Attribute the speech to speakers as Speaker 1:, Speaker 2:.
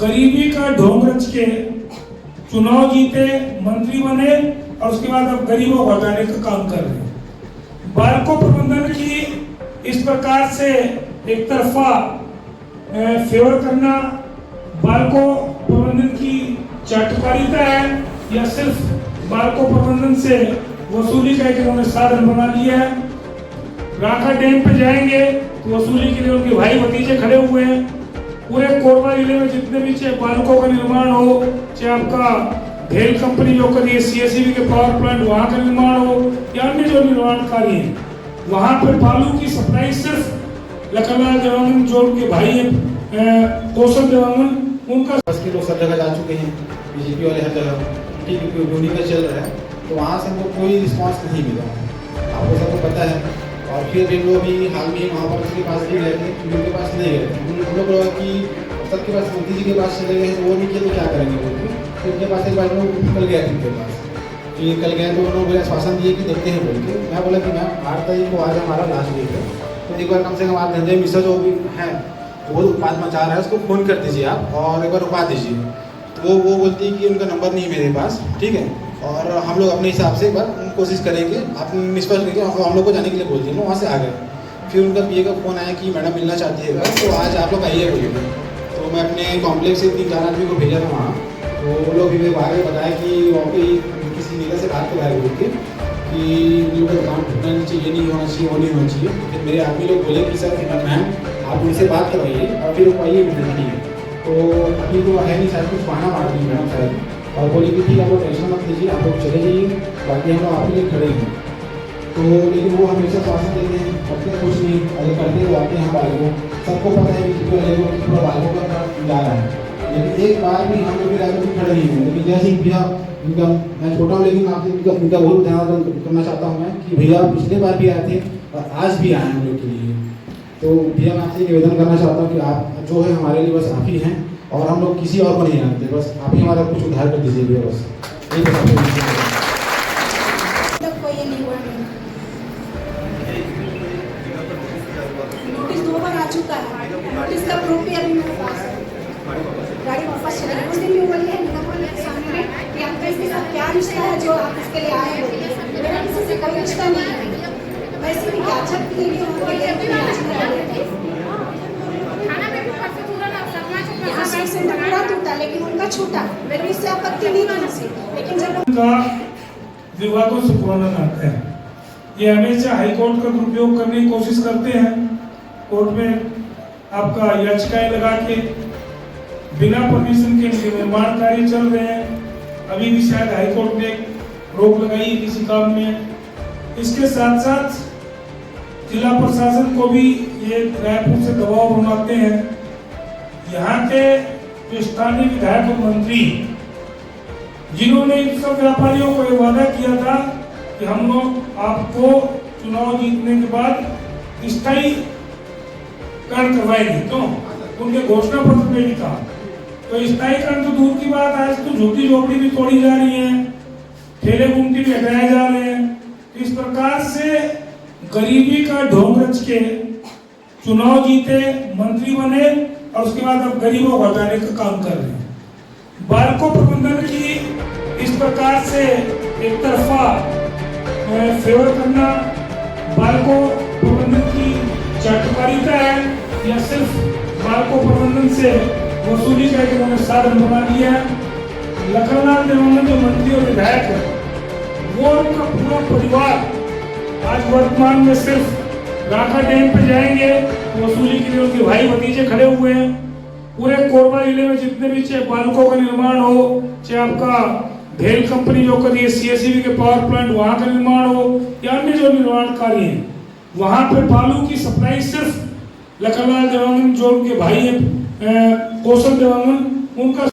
Speaker 1: गरीबी का ढोंग रच के चुनाव जीते, मंत्री बने और उसके बाद अब गरीबों को हटाने का काम कर रहे हैं। बाल्को प्रबंधन की इस प्रकार से एक तरफा फेवर करना बाल्को प्रबंधन की चाटुकारिता है या सिर्फ बाल्को प्रबंधन से वसूली का एक उन्होंने साधन बना लिया है। राखा डैम पे जाएंगे तो वसूली के लिए उनके भाई भतीजे खड़े हुए हैं। पूरे कोरबा जिले में जितने भी चाहे बाल्को का निर्माण हो, चाहे आपका भेल कंपनी जो कर रही है सीएसईबी के पावर प्लांट वहां का निर्माण हो या अन्य जो निर्माण कार्य है, वहां पर बालू की सप्लाई सिर्फ लखनलाल देवांगन जो उनके भाई है कौशल देवांगन, उनका
Speaker 2: के लोग सब जगह जा चुके हैं, बीजेपी वाले हर जगह ठीक है, यूनिका चल रहा है, तो वहाँ से हमको कोई रिस्पांस नहीं मिला, आपको सबको पता है। और फिर भी लोग अभी हाल में महापौर के पास भी गए थे, उनके पास नहीं गए थे, हम लोग कि सबके पास मोदी जी के पास चले गए तो वो नहीं किए तो क्या करेंगे बोल के, तो उनके पास एक बार लोग कल गए थे उनके पास, फिर कल गए तो उन्होंने मुझे आश्वासन दिए कि देखते हैं बोल के। मैं बोला कि मैम 8 तारीख को आज हमारा लास्ट डेट है, तो एक बार कम से कम आप धंधे मिश्रा जो भी है वो उत्पाद मचा रहा है उसको फ़ोन कर दीजिए आप और एक बार रुका दीजिए। तो वो बोलती है कि उनका नंबर नहीं है मेरे पास, ठीक है, और हम लोग अपने हिसाब से एक बार कोशिश करेंगे, आप निष्पक्ष करके हम लोग को जाने के लिए बोल दिए। वहाँ से आ गए, फिर उनका पीए का फ़ोन आया कि मैडम मिलना चाहती है बस, तो आज आप लोग आइए बोलिए। तो मैं अपने कॉम्प्लेक्स से 3-4 आदमी को भेजा था वहाँ, तो वो लोग भी आगे बताया कि वहाँ पे किसी नेता से बात कराए बोल के कि उनका काम टूटना नहीं चाहिए, ये नहीं होना चाहिए, वो नहीं होना चाहिए। फिर मेरे आदमी लोग बोले कि सर मैम आप उनसे बात करवाइए और फिर वो आइए मिलने। तो अभी तो है नहीं, शायद कुछ बहाना मार दी मैडम शायद, और बोली कि ठीक है आप लोग टेंशन मत लीजिए, आप लोग चले जाइए, बाकी हम लोग आपके लिए खड़े हैं। तो लेकिन वो हमेशा स्वास्थ्य देते हैं, करते कुछ नहीं, अगर करते तो आते हैं बालकों, सबको पता है कि पूरा बालकों का जा रहा है, लेकिन एक बार भी हम लोग भी खड़े नहीं हैं। लेकिन जैसे ही भैया उनका, मैं छोटा हूँ लेकिन आपसे उनका बहुत ध्यान करना चाहता हूँ मैं कि भैया पिछले बार भी आए थे और आज भी आए हम लोग के लिए। तो भैया मैं आपसे निवेदन करना चाहता हूँ कि आप जो है हमारे लिए बस आप ही हैं और हम लोग किसी और को नहीं जानते, बस आप ही हमारा कुछ उद्धार कर दीजिए भैया, बस
Speaker 3: नोटिस 2 बार आ चुका है, नोटिस का प्रूफ भी अभी मेरे पास है। गाड़ी वापस चली गई, उस दिन भी बोली है निगम वाले के सामने कि आपका इसके साथ क्या रिश्ता है जो आप इसके लिए आए हो। मेरा किसी से कोई रिश्ता नहीं है, मैं इसी की छत के लिए यहाँ से पूरा टूटा लेकिन उनका छूटा, मेरी इससे आपत्ति नहीं थी उनसे, लेकिन जब
Speaker 1: विवादों से पुराना नाता है, ये हमेशा हाईकोर्ट का दुरुपयोग करने की कोशिश करते हैं। कोर्ट में आपका याचिकाएं लगा के बिना परमिशन के निर्माण कार्य चल रहे हैं, अभी भी शायद हाईकोर्ट ने रोक लगाई है किसी काम में। इसके साथ साथ जिला प्रशासन को भी ये रायपुर से दबाव बनाते हैं। यहाँ के जो स्थानीय विधायक और मंत्री जिन्होंने इन सब व्यापारियों को ये वादा किया था कि हम लोग आपको चुनाव जीतने के बाद स्थायीकरण करवाएंगे, तो उनके घोषणा पत्र में भी था। तो स्थायीकरण तो दूर की बात, आज तो झूठी झोपड़ी भी तोड़ी जा रही है, ठेले गुमटी भी हटाए जा रहे हैं। तो इस प्रकार से गरीबी का ढोंग रच के चुनाव जीते, मंत्री बने और उसके बाद अब गरीबों को हटाने का काम कर रहे हैं। बाल्को प्रबंधन की इस प्रकार से एक तरफा फेवर करना बाल्को प्रबंधन की चाटुकारिता है या सिर्फ बाल्को प्रबंधन से वसूली का एक उन्होंने साधन बना लिया है। लखनलाल देवांगन जो मंत्री और विधायक है, वो उनका पूरा परिवार आज वर्तमान में सिर्फ राखा डैम पे जाएंगे तो वसूली के लिए उनके भाई भतीजे खड़े हुए हैं। पूरे कोरबा जिले में जितने भी चाहे बाल्को का निर्माण हो, चाहे आपका भेल कंपनी जो कर रही है सीएसईबी के पावर प्लांट वहां का निर्माण हो या अन्य जो निर्माण कार्य है, वहां पे बालू की सप्लाई सिर्फ लखनलाल देवांगन जो उनके भाई है कौशल देवांगन, उनका